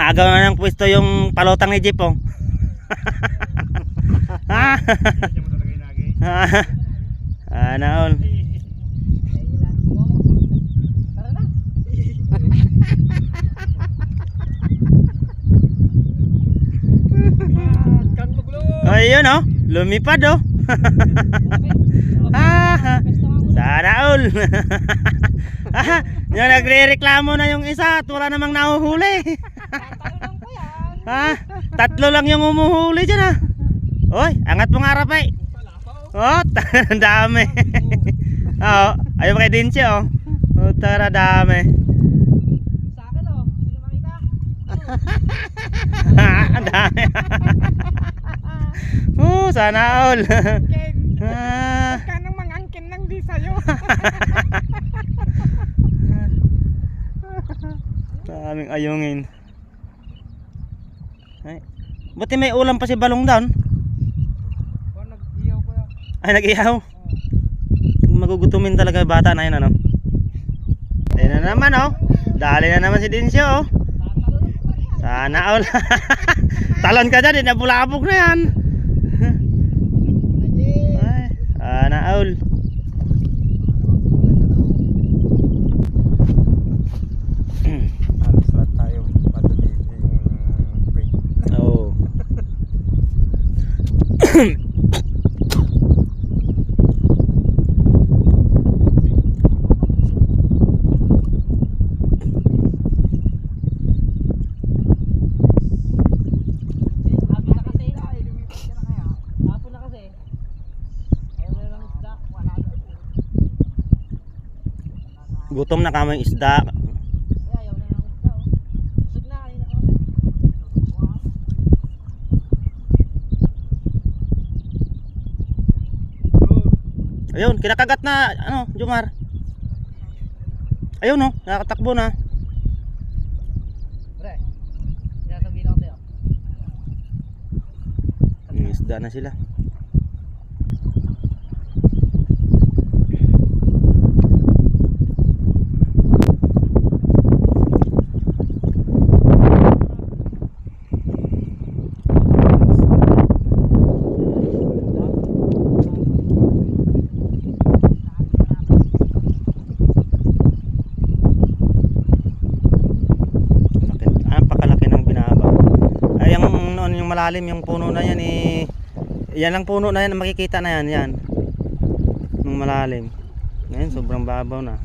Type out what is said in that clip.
Agaw na ng pwesto yung palotang ni Jeep oh. Naon. Ayun oh, lumipad oh. Sana all. Yung nagre-reklamo na yung isa at wala namang nahuhuli. Tatlo lang yung umuhuli dyan ah. Oy, angat mo nga rapay. Oh, dami. Oh, ayun kay Dinche oh. Oh, tara dami. Sa akin oh, hindi makita. Ang dami. Sana all. Kanang mangangkin lang di sa'yo. Daming ayungin. Ay, buti may ulam pa si Balong down. Nag-ihaw ko yan. Ay, nag-ihaw. Magugutumin talaga yung bata na yun ano. Ayun na naman oh. Dali na naman si Dinsyo oh. Sana all. Talon ka dyan, nabulabog na yan. Ay, sana all. Gutom na kami isda. Ayaw na yung isda oh. Busog na kanina kami. Ayun, kinakagat na ano, Jomar. Ayun no, nakatakbo na. Pre, sasabihin ako sa'yo. Isda na sila. Malalim yung puno na yan eh. Yan lang puno na yan, makikita na yan, yan. Nung malalim. Ngayon sobrang babaw na.